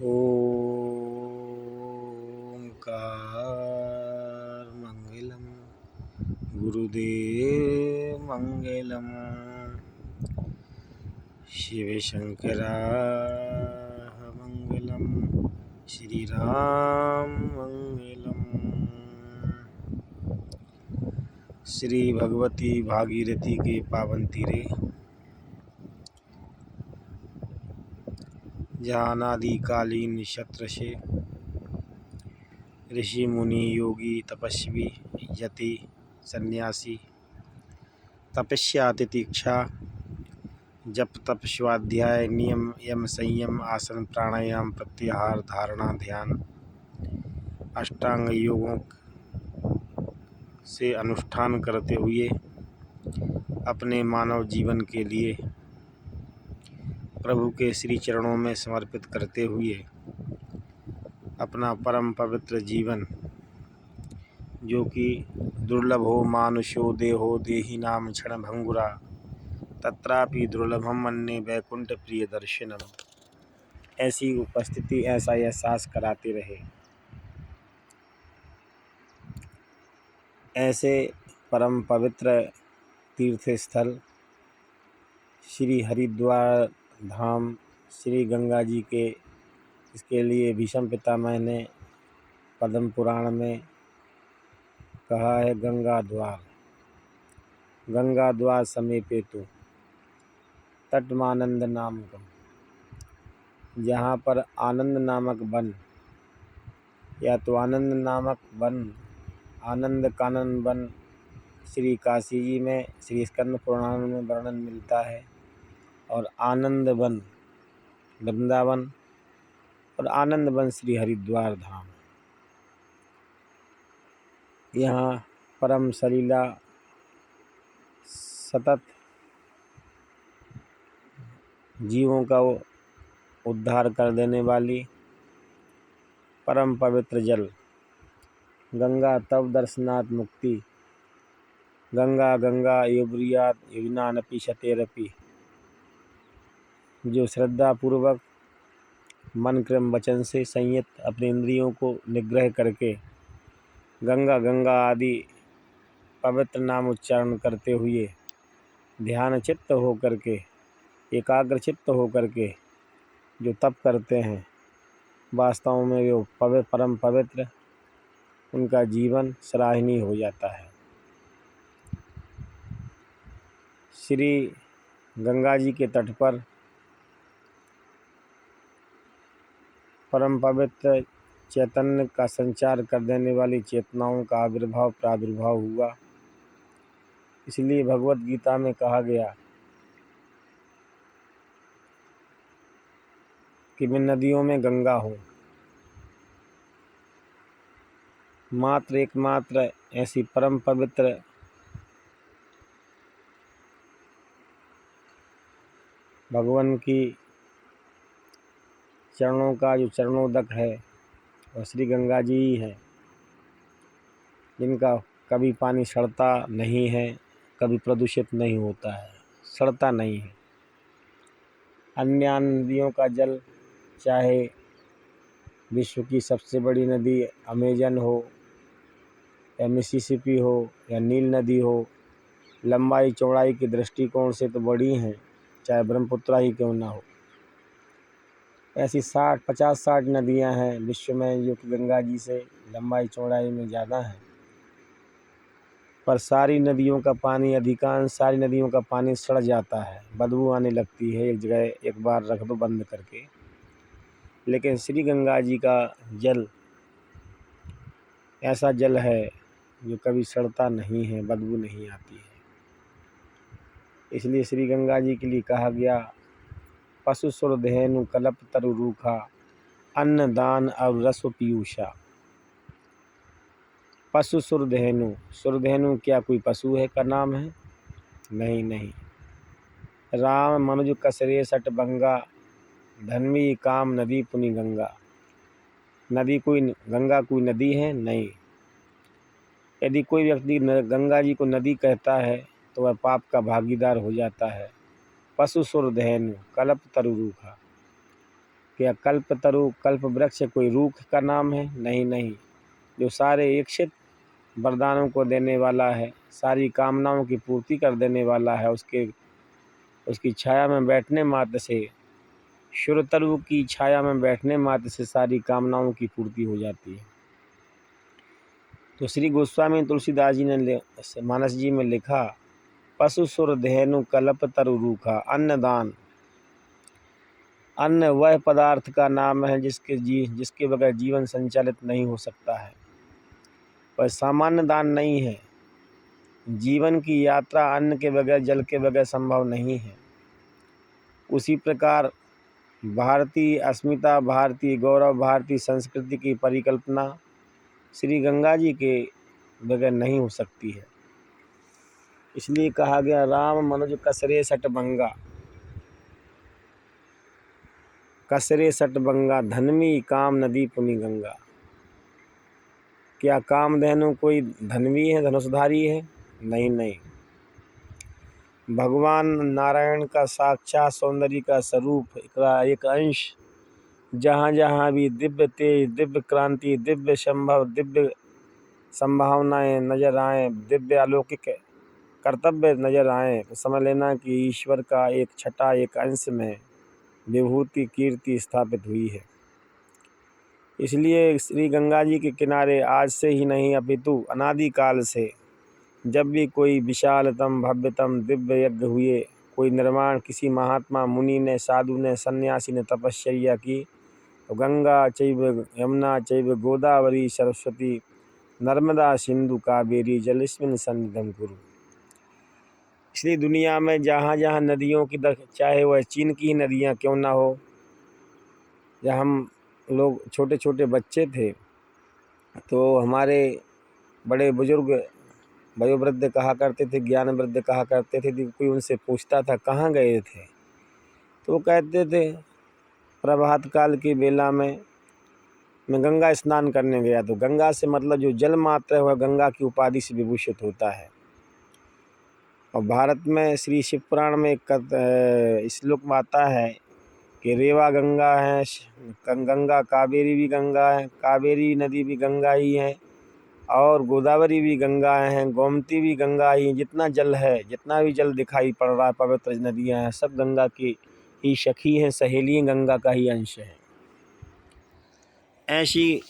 ओंकार मंगलम गुरुदेव मंगलम शिव शंकराः मंगलम श्री राम मंगलम। श्री भगवती भागीरथी के पावन तीरे जहाँ अनादिकालीन शत्र से ऋषि मुनि योगी तपस्वी यति सन्यासी तपस्या तितिक्षा जप तप स्वाध्याय नियम यम संयम आसन प्राणायाम प्रत्याहार धारणा ध्यान अष्टांग योगों से अनुष्ठान करते हुए अपने मानव जीवन के लिए प्रभु के श्री चरणों में समर्पित करते हुए अपना परम पवित्र जीवन जो कि दुर्लभो मानुषो देहो देहि नाम क्षण भंगुरा तत्रापि दुर्लभम मन्ये वैकुंठ प्रिय दर्शनम, ऐसी उपस्थिति ऐसा एहसास कराते रहे। ऐसे परम पवित्र तीर्थ स्थल श्री हरिद्वार धाम श्री गंगा जी के इसके लिए भीष्म पितामह ने पद्म पुराण में कहा है गंगा द्वार समीपेतु तटमानंद नामकम, जहाँ पर आनंद नामक वन या तो आनंद नामक वन आनंद कानन वन श्री काशी जी में श्री स्कंद पुराण में वर्णन मिलता है, और आनंद वन वृंदावन और आनंद वन श्री हरिद्वार धाम। यहाँ परम सलीला सतत जीवों का उद्धार कर देने वाली परम पवित्र जल गंगा तव दर्शनात् मुक्ति गंगा गंगा योब्रियात युज्ञानपि शतेरपि, जो श्रद्धा पूर्वक मन क्रम वचन से संयत अपने इंद्रियों को निग्रह करके गंगा गंगा आदि पवित्र नाम उच्चारण करते हुए ध्यान चित्त हो करके एकाग्र चित्त हो करके जो तप करते हैं, वास्तव में वो परम पवित्र उनका जीवन सराहनीय हो जाता है। श्री गंगा जी के तट पर परम पवित्र चैतन्य का संचार कर देने वाली चेतनाओं का आविर्भाव प्रादुर्भाव हुआ। इसलिए भगवत गीता में कहा गया कि मैं नदियों में गंगा हूँ। मात्र एकमात्र ऐसी परम पवित्र भगवान की चरणों का जो चरणोदक है वह श्री गंगा जी ही है, जिनका कभी पानी सड़ता नहीं है, कभी प्रदूषित नहीं होता है, सड़ता नहीं है। अन्य नदियों का जल चाहे विश्व की सबसे बड़ी नदी अमेजन हो या मिसिसिपी हो या नील नदी हो, लंबाई चौड़ाई के दृष्टिकोण से तो बड़ी हैं, चाहे ब्रह्मपुत्र ही क्यों ना हो। ऐसी 50-60 नदियां हैं विश्व में जो कि गंगा जी से लंबाई चौड़ाई में ज़्यादा हैं, पर सारी नदियों का पानी अधिकांश सारी नदियों का पानी सड़ जाता है, बदबू आने लगती है एक जगह एक बार रख दो बंद करके। लेकिन श्री गंगा जी का जल ऐसा जल है जो कभी सड़ता नहीं है, बदबू नहीं आती है। इसलिए श्री गंगा जी के लिए कहा गया पशु सुर धेनु कल्प तरु रूखा अन्न दान और रस पीयूषा। पशु सुरधेनु क्या कोई पशु है का नाम है? नहीं। राम मनुज कसरे सट बंगा धन्वी काम नदी पुनि गंगा। गंगा कोई नदी है? नहीं। यदि कोई व्यक्ति गंगा जी को नदी कहता है तो वह पाप का भागीदार हो जाता है। पशु सुर धेनु कल्प तरु रूखा। क्या कल्पतरु कल्प वृक्ष कोई रूख का नाम है? नहीं नहीं, जो सारे इच्छित वरदानों को देने वाला है, सारी कामनाओं की पूर्ति कर देने वाला है, उसकी छाया में बैठने मात्र से, शुरतरु की छाया में बैठने मात्र से सारी कामनाओं की पूर्ति हो जाती है। तो श्री गोस्वामी तुलसीदास जी ने मानस जी में लिखा, पशु सुर धेनु कल्प तरु रूखा। अन्नदान, अन्न वह पदार्थ का नाम है जिसके बगैर जीवन संचालित नहीं हो सकता है, पर सामान्य दान नहीं है। जीवन की यात्रा अन्न के बगैर, जल के बगैर संभव नहीं है। उसी प्रकार भारतीय अस्मिता, भारतीय गौरव, भारतीय संस्कृति की परिकल्पना श्री गंगा जी के बगैर नहीं हो सकती है। इसलिए कहा गया, राम मनुज कसरे सटबंगा, कसरे सटबंगा धनवी काम नदी पुनि गंगा। क्या कामधेनु कोई धनवी है, धनुषधारी है? नहीं नहीं, भगवान नारायण का साक्षात सौंदर्य का स्वरूप का एक अंश, जहाँ जहाँ भी दिव्य तेज, दिव्य क्रांति, दिव्य संभव, दिव्य संभावनाएं नजर आए, दिव्य अलौकिक कर्तव्य नजर आए, तो समझ लेना कि ईश्वर का एक छटा, एक अंश में विभूति कीर्ति स्थापित हुई है। इसलिए श्री गंगा जी के किनारे आज से ही नहीं अपितु अनादिकाल से जब भी कोई विशालतम भव्यतम दिव्य यज्ञ हुए, कोई निर्माण किसी महात्मा मुनि ने, साधु ने, सन्यासी ने तपश्चर्या की, तो गंगा चैव यमुना चैव गोदावरी सरस्वती नर्मदा सिंधु कावेरी जलेस्मिन् सन्निधं कुरु। इसलिए दुनिया में जहाँ जहाँ नदियों की चाहे वह चीन की ही नदियाँ क्यों ना हो, जब हम लोग छोटे छोटे बच्चे थे तो हमारे बड़े बुजुर्ग वयोवृद्ध कहा करते थे, ज्ञान वृद्ध कहा करते थे, कोई उनसे पूछता था कहाँ गए थे, तो वो कहते थे प्रभात काल की बेला में मैं गंगा स्नान करने गया। तो गंगा से मतलब जो जल मात्र है वह गंगा की उपाधि से विभूषित होता है। और भारत में श्री शिव पुराण में एक श्लोक आता है कि रेवा गंगा है, गंगा कावेरी भी गंगा है, कावेरी नदी भी गंगा ही है, और गोदावरी भी गंगा हैं, गोमती भी गंगा ही। जितना जल है, जितना भी जल दिखाई पड़ रहा है, पवित्र नदियां हैं, सब गंगा की ही सखी हैं, सहेली गंगा का ही अंश है। ऐसी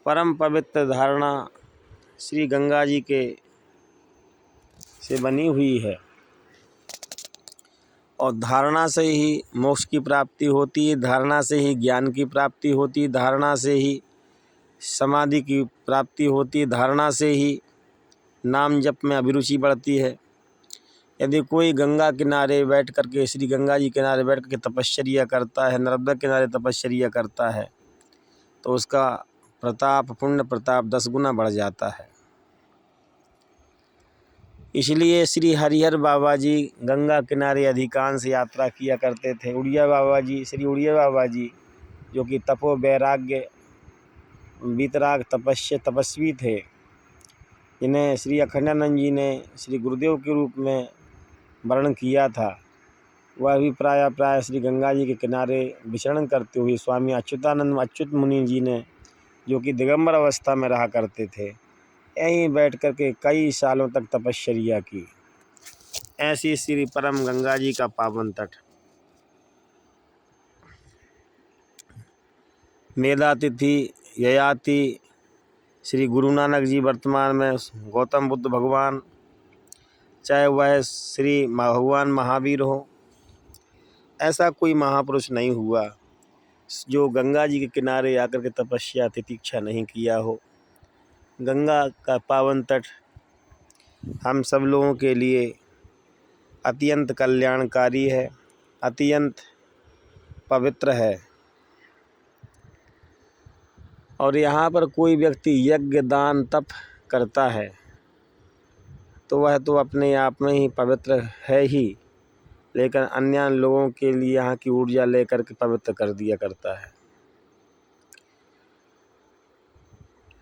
परम पवित्र धारणा श्री गंगा जी के से बनी हुई है, और धारणा से ही मोक्ष की प्राप्ति होती है, धारणा से ही ज्ञान की प्राप्ति होती है, धारणा से ही समाधि की प्राप्ति होती है, धारणा से ही नाम जप में अभिरुचि बढ़ती है। यदि कोई गंगा किनारे बैठ करके, श्री गंगा जी किनारे बैठ करके तपश्चर्या करता है, नर्मदा किनारे तपश्चर्या करता है, तो उसका प्रताप, पुण्य प्रताप 10 गुना बढ़ जाता है। इसलिए श्री हरिहर बाबा जी गंगा किनारे अधिकांश यात्रा किया करते थे। उड़िया बाबा जी, श्री उड़िया बाबा जी जो कि तपो वैराग्य वीतराग तपस्वी थे, जिन्हें श्री अखंडानंद जी ने श्री गुरुदेव के रूप में वर्णन किया था, वह भी प्राय श्री गंगा जी के किनारे विचरण करते हुए स्वामी अच्युत मुनि जी ने, जो कि दिगंबर अवस्था में रहा करते थे, यहीं बैठ कर के कई सालों तक तपश्चर्या की। ऐसी श्री परम गंगा जी का पावन तट। मेधातिथि ययाति श्री गुरु नानक जी, वर्तमान में गौतम बुद्ध भगवान, चाहे वह श्री भगवान महावीर हो, ऐसा कोई महापुरुष नहीं हुआ जो गंगा जी के किनारे आकर के तपस्या तितिक्षा नहीं किया हो। गंगा का पावन तट हम सब लोगों के लिए अत्यंत कल्याणकारी है, अत्यंत पवित्र है। और यहाँ पर कोई व्यक्ति यज्ञ दान तप करता है तो वह तो अपने आप में ही पवित्र है ही, लेकिन अन्य लोगों के लिए यहाँ की ऊर्जा लेकर के पवित्र कर दिया करता है।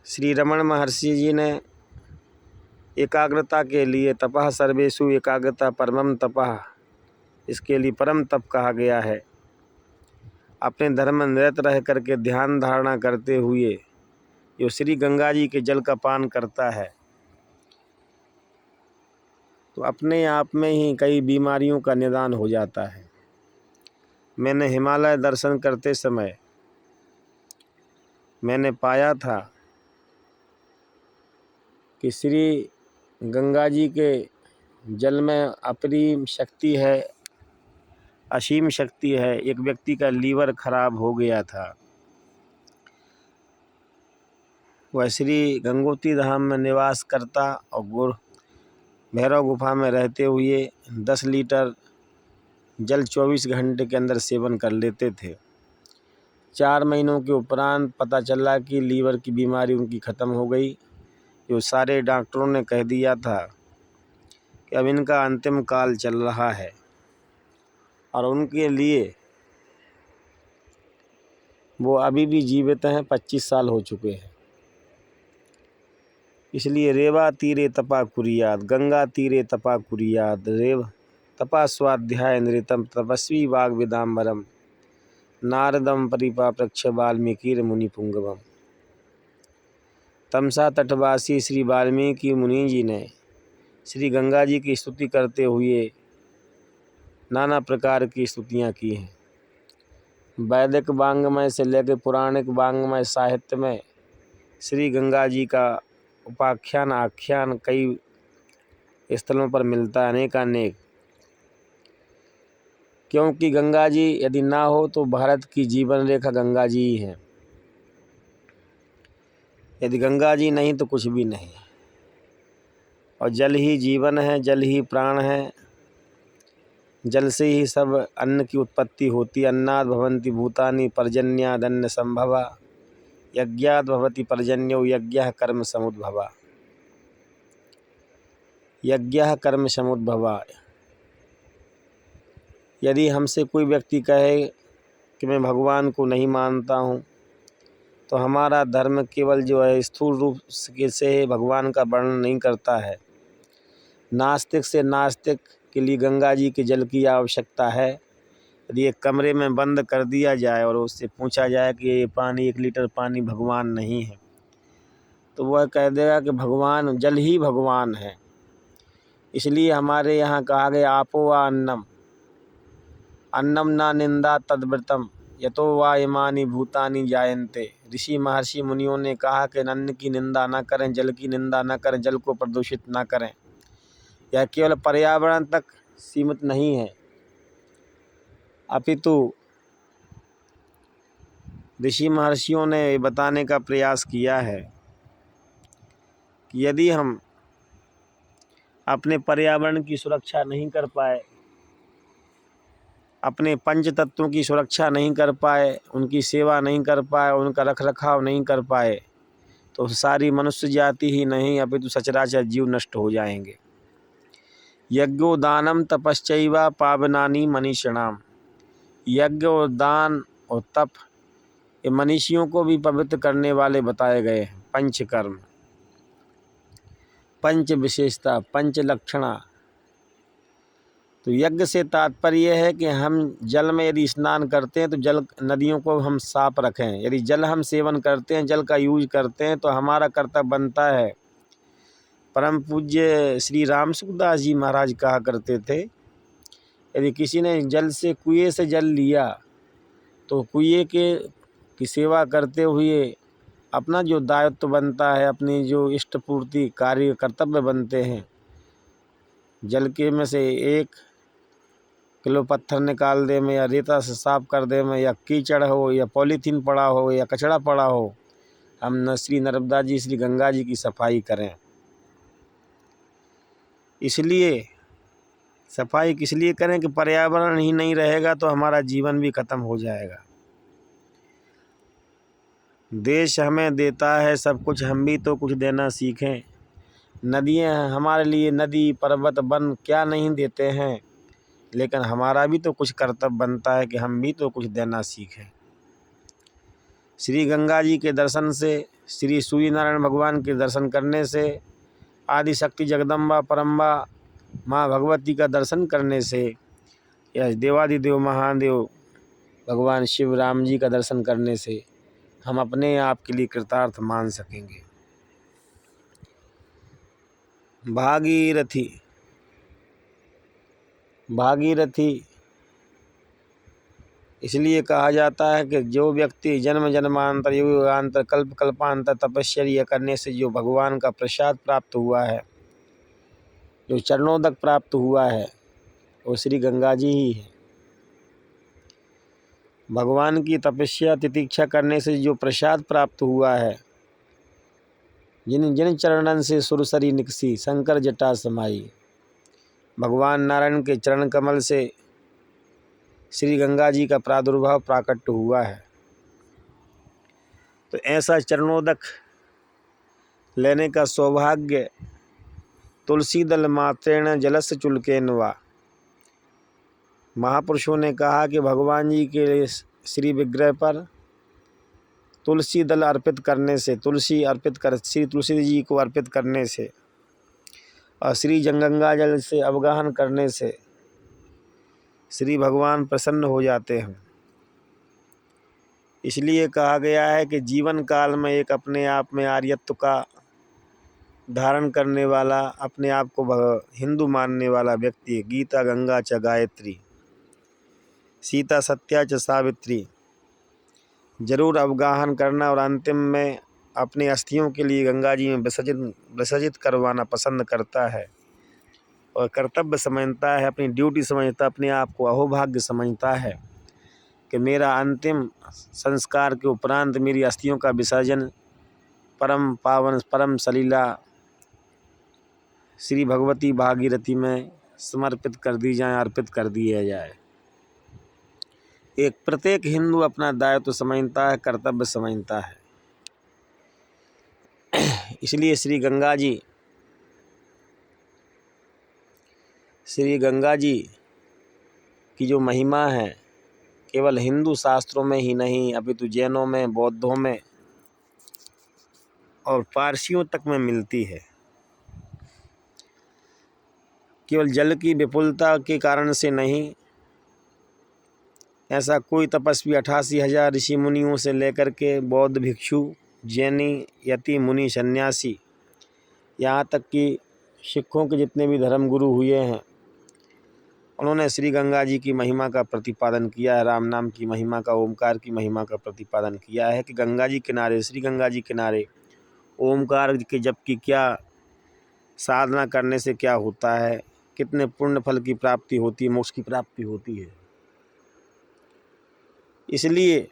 श्री रमण महर्षि जी ने एकाग्रता के लिए तपः सर्वेषु एकाग्रता परमम तपः, इसके लिए परम तप कहा गया है। अपने धर्म में निरत रह करके ध्यान धारणा करते हुए जो श्री गंगा जी के जल का पान करता है तो अपने आप में ही कई बीमारियों का निदान हो जाता है। मैंने हिमालय दर्शन करते समय मैंने पाया था कि श्री गंगा जी के जल में अपरिम शक्ति है, असीम शक्ति है। एक व्यक्ति का लीवर खराब हो गया था, वह श्री गंगोत्री धाम में निवास करता और भैरव गुफा में रहते हुए 10 लीटर जल 24 घंटे के अंदर सेवन कर लेते थे। 4 महीनों के उपरांत पता चला कि लीवर की बीमारी उनकी ख़त्म हो गई। जो सारे डॉक्टरों ने कह दिया था कि अब इनका अंतिम काल चल रहा है और उनके लिए वो अभी भी जीवित हैं, 25 साल हो चुके हैं। इसलिए रेवा तीरे तपा कुरियाद, गंगा तीरे तपा कुरियाद, रेव तपा स्वाध्याय नृतम तपस्वी वाग विदाम्बरम नारदम परिपाप्रक्ष वाल्मीकि मुनि पुंगवम। तमसा तटवासी श्री वाल्मीकि मुनि जी ने श्री गंगा जी की स्तुति करते हुए नाना प्रकार की स्तुतियाँ की हैं। वैदिक वांग्मय से लेकर पुराणिक वांग्मय साहित्य में श्री गंगा जी का उपाख्यान आख्यान कई स्थलों पर मिलता है, अनेकानेक। क्योंकि गंगा जी यदि ना हो तो भारत की जीवन रेखा गंगा जी ही है। यदि गंगा जी नहीं तो कुछ भी नहीं। और जल ही जीवन है, जल ही प्राण है। जल से ही सब अन्न की उत्पत्ति होती। अन्नाद भवन्ति भूतानि पर्जन्याद अन्न संभवा, यज्ञाद भवति पर्जन्यो यज्ञः कर्म समुद्भवा। यज्ञः कर्म समुद्भवा। यदि हमसे कोई व्यक्ति कहे कि मैं भगवान को नहीं मानता हूँ तो हमारा धर्म केवल जो है स्थूल रूप से भगवान का वर्णन नहीं करता है। नास्तिक से नास्तिक के लिए गंगा जी के जल की आवश्यकता है। यदि एक कमरे में बंद कर दिया जाए और उससे पूछा जाए कि ये पानी 1 लीटर पानी भगवान नहीं है तो वह कह देगा कि भगवान जल ही भगवान है। इसलिए हमारे यहाँ कहा गया आपो वा अन्नम, अन्नम ना निंदा तद्व्रतम यतो वा इमानि भूतानि जायन्ते। ऋषि महर्षि मुनियों ने कहा कि अन्न की निंदा ना करें, जल की निंदा ना करें, जल को प्रदूषित ना करें। यह केवल पर्यावरण तक सीमित नहीं है, अपितु ऋषि महर्षियों ने बताने का प्रयास किया है कि यदि हम अपने पर्यावरण की सुरक्षा नहीं कर पाए, अपने पंच तत्वों की सुरक्षा नहीं कर पाए, उनकी सेवा नहीं कर पाए, उनका रखरखाव नहीं कर पाए तो सारी मनुष्य जाति ही नहीं अपितु सचराचर जीव नष्ट हो जाएंगे। यज्ञो दानम तपश्चैवा पावनानि मनीषिणाम। यज्ञ और दान और तप ये मनीषियों को भी पवित्र करने वाले बताए गए हैं। पंचकर्म, पंच विशेषता, पंच लक्षणा। तो यज्ञ से तात्पर्य है कि हम जल में यदि स्नान करते हैं तो जल नदियों को हम साफ रखें। यदि जल हम सेवन करते हैं, जल का यूज करते हैं तो हमारा कर्तव्य बनता है। परम पूज्य श्री राम सुखदास जी महाराज कहा करते थे, यदि किसी ने जल से कुएं से जल लिया तो कुएं की सेवा करते हुए अपना जो दायित्व बनता है, अपनी जो इष्ट पूर्ति कार्य कर्तव्य बनते हैं, जल के में से 1 किलो पत्थर निकाल दे में या रेता से साफ कर दे में या कीचड़ हो या पॉलीथीन पड़ा हो या कचड़ा पड़ा हो, हम श्री नर्मदा जी श्री गंगा जी की सफाई करें। इसलिए सफाई किस लिए करें कि पर्यावरण ही नहीं रहेगा तो हमारा जीवन भी खत्म हो जाएगा। देश हमें देता है सब कुछ, हम भी तो कुछ देना सीखें। नदियाँ हमारे लिए, नदी पर्वत वन क्या नहीं देते हैं, लेकिन हमारा भी तो कुछ कर्तव्य बनता है कि हम भी तो कुछ देना सीखें। श्री गंगा जी के दर्शन से, श्री सूर्य नारायण भगवान के दर्शन करने से, आदि शक्ति जगदम्बा परम्बा माँ भगवती का दर्शन करने से, या देवादिदेव महादेव भगवान शिव राम जी का दर्शन करने से हम अपने आप के लिए कृतार्थ मान सकेंगे। भागीरथी, भागीरथी इसलिए कहा जाता है कि जो व्यक्ति जन्म जन्मांतर युग युगांतर कल्प कल्पांतर तपस्या करने से जो भगवान का प्रसाद प्राप्त हुआ है, जो चरणोदक प्राप्त हुआ है, वो श्री गंगा जी ही है। भगवान की तपस्या तितीक्षा करने से जो प्रसाद प्राप्त हुआ है, जिन जिन चरणन से सुरसरी निकसी शंकर जटा समाई, भगवान नारायण के चरण कमल से श्री गंगा जी का प्रादुर्भाव प्राकट हुआ है। तो ऐसा चरणोदक लेने का सौभाग्य तुलसी दल मात्रेण जलस्य चुल्केन्वा। महापुरुषों ने कहा कि भगवान जी के श्री विग्रह पर तुलसी दल अर्पित करने से, तुलसी अर्पित कर श्री तुलसी जी को अर्पित करने से और श्री गंगा जल से अवगाहन करने से श्री भगवान प्रसन्न हो जाते हैं। इसलिए कहा गया है कि जीवन काल में एक अपने आप में आर्यत्व का धारण करने वाला, अपने आप को हिंदू मानने वाला व्यक्ति गीता गंगा च गायत्री सीता सत्या च सावित्री जरूर अवगाहन करना और अंतिम में अपनी अस्थियों के लिए गंगा जी में विसर्जित करवाना पसंद करता है और कर्तव्य समझता है, अपनी ड्यूटी समझता, अपने आप को अहोभाग्य समझता है कि मेरा अंतिम संस्कार के उपरांत मेरी अस्थियों का विसर्जन परम पावन परम सलीला श्री भगवती भागीरथी में समर्पित कर दी जाए, अर्पित कर दिया जाए। एक प्रत्येक हिंदू अपना दायित्व समझता है, कर्तव्य समझता है। इसलिए श्री गंगा जी की जो महिमा है केवल हिंदू शास्त्रों में ही नहीं अपितु जैनों में, बौद्धों में और पारसियों तक में मिलती है। केवल जल की विपुलता के कारण से नहीं, ऐसा कोई तपस्वी 88,000 ऋषि मुनियों से लेकर के बौद्ध भिक्षु, जैनी, यति, मुनि, सन्यासी, यहाँ तक कि सिखों के जितने भी धर्म गुरु हुए हैं, उन्होंने श्री गंगा जी की महिमा का प्रतिपादन किया है, राम नाम की महिमा का, ओमकार की महिमा का प्रतिपादन किया है कि गंगा जी किनारे, श्री गंगा जी किनारे ओमकार के जप की क्या साधना करने से क्या होता है, कितने पुण्य फल की प्राप्ति होती है, मोक्ष की प्राप्ति होती है। इसलिए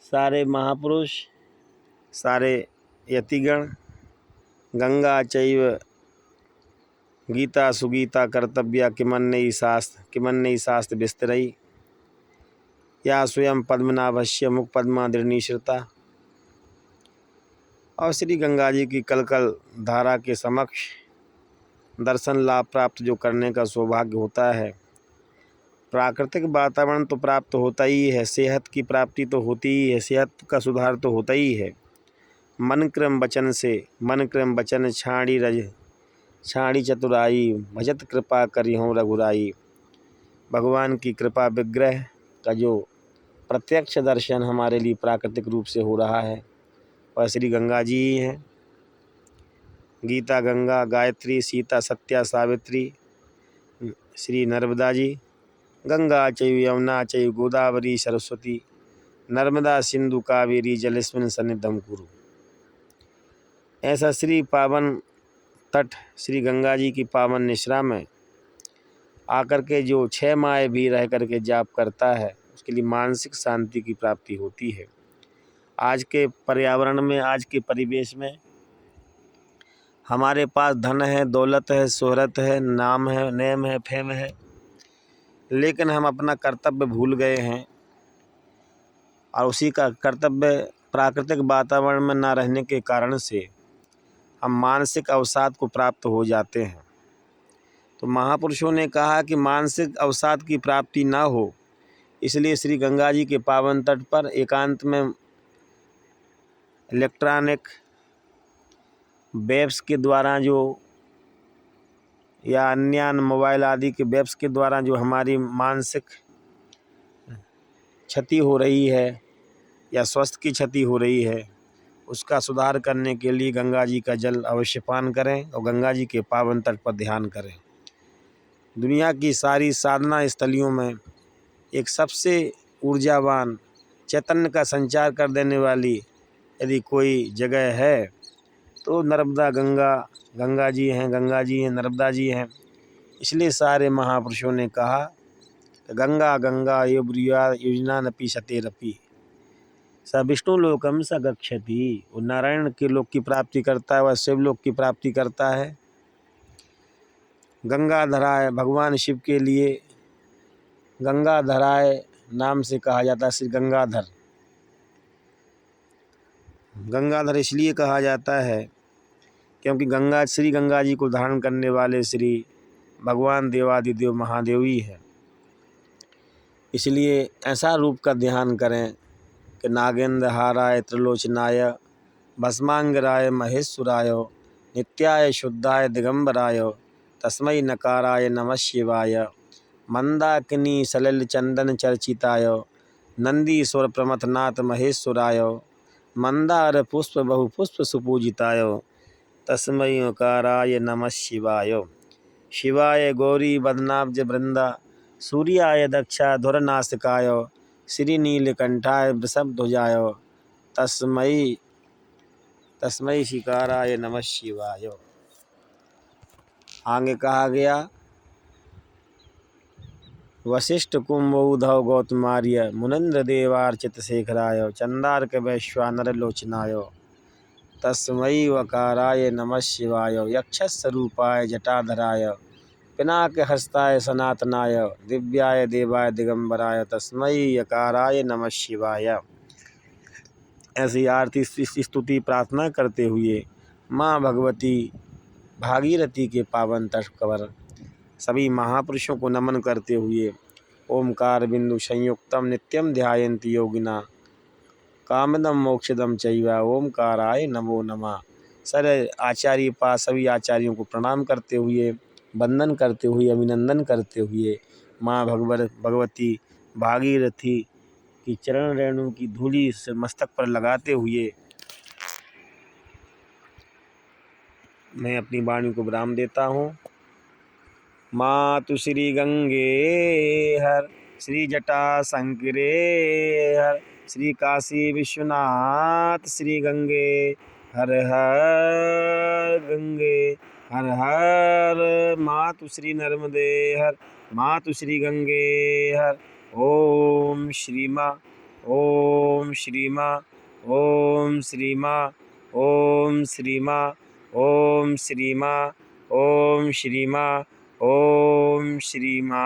सारे महापुरुष, सारे यतिगण गंगा चैव गीता सुगीता कर्तव्या किमन्ययी शास्त्र विस्तरई या स्वयं पद्मनाभस्य मुख पद्मा दृढ़निश्रिता। और श्री गंगा जी की कलकल धारा के समक्ष दर्शन लाभ प्राप्त जो करने का सौभाग्य होता है, प्राकृतिक वातावरण तो प्राप्त होता ही है, सेहत की प्राप्ति तो होती ही है, सेहत का सुधार तो होता ही है। मन क्रम वचन से, मन क्रम वचन छाड़ी चतुराई भजत कृपा करिहों रघुराई। भगवान की कृपा विग्रह का जो प्रत्यक्ष दर्शन हमारे लिए प्राकृतिक रूप से हो रहा है वह श्री गंगा जी ही हैं। गीता गंगा गायत्री सीता सत्या सावित्री श्री नर्मदा जी, गंगा चैव यमुना चैव गोदावरी सरस्वती नर्मदा सिंधु कावेरी जलेस्मिन् सन्निधं कुरु। ऐसा श्री पावन तट श्री गंगा जी की पावन निश्रा में आकर के जो 6 माह भी रह करके जाप करता है उसके लिए मानसिक शांति की प्राप्ति होती है। आज के पर्यावरण में, आज के परिवेश में हमारे पास धन है, दौलत है, शोहरत है, नाम है, नेम है, फेम है, लेकिन हम अपना कर्तव्य भूल गए हैं और उसी का कर्तव्य प्राकृतिक वातावरण में ना रहने के कारण से हम मानसिक अवसाद को प्राप्त हो जाते हैं। तो महापुरुषों ने कहा कि मानसिक अवसाद की प्राप्ति ना हो, इसलिए श्री गंगा जी के पावन तट पर एकांत में इलेक्ट्रॉनिक वेव्स के द्वारा जो या अन्य मोबाइल आदि के वेब्स के द्वारा जो हमारी मानसिक क्षति हो रही है या स्वास्थ्य की क्षति हो रही है, उसका सुधार करने के लिए गंगा जी का जल अवश्य पान करें और गंगा जी के पावन तट पर ध्यान करें। दुनिया की सारी साधना स्थलियों में एक सबसे ऊर्जावान चैतन्य का संचार कर देने वाली यदि कोई जगह है तो नर्मदा गंगा जी हैं, नर्मदा जी हैं। इसलिए सारे महापुरुषों ने कहा कि गंगा गंगा यो ब्रिया योजना नपी सतेरपी स विष्णु लोकम स गच्छति। वो नारायण के लोक की प्राप्ति करता है, वह शिवलोक की प्राप्ति करता है। गंगाधराय भगवान शिव के लिए गंगाधराय नाम से कहा जाता है। श्री गंगाधर, गंगाधर इसलिए कहा जाता है क्योंकि श्री गंगा जी को धारण करने वाले श्री भगवान देवादिदेव महादेव ही है। इसलिए ऐसा रूप का ध्यान करें कि नागेंद्र हाराय त्रिलोचनाय भस्मांगराय महेश्वराय नित्याय शुद्धाय दिगंबराय तस्मै नकाराय नमः शिवाय मंदाकिनी सलिल चंदन चर्चिताय नंदीश्वर प्रमथनाथ महेश्वराय मंदार पुष्प बहुपुष्प सुपूजिताय तस्मै नकाराय नमः शिवाय। शिवाय गौरी बदनाब्ज वृंदा सूर्याय दक्षा धुरनासिकाय श्रीनीलकंठाय वृषभध्वजाय तस्मै शिकाराय नमः शिवाय। आगे कहा गया वशिष्ठ कुंभ उद्धव गौतमार्य मुनिंद्र देवार्चित शेखराय चंदार्क वैश्वानर लोचनाय तस्मै वकाराय नमः शिवाय। यक्षस्वरूपाय जटाधराय पिनाक हस्ताय सनातनाय दिव्याय देवाय दिगंबराय तस्मै यकाराय नमः शिवाय। ऐसी आरती स्तुति प्रार्थना करते हुए माँ भगवती भागीरथी के पावन तट पर सभी महापुरुषों को नमन करते हुए ओमकार बिंदु संयुक्तम नित्यम ध्यायन्ति योगिना कामदम मोक्षदम चैव ओमकाराय नमो नमः। सर आचार्य पास सभी आचार्यों को प्रणाम करते हुए, वंदन करते हुए, अभिनंदन करते हुए माँ भगवती भागीरथी की चरण रेणु की धूली से मस्तक पर लगाते हुए मैं अपनी वाणी को विराम देता हूँ। मातु श्री गंगे हर श्री जटा संकरे हर श्री काशी विश्वनाथ श्री गंगे हर हर गंगे हर हर। मातु श्री नर्मदे हर मातु श्री गंगे हर। ओम श्री माँ ओम श्री माँ ओम श्री माँ ओम श्री माँ ओम श्री माँ ओम श्री माँ ओम श्री माँ।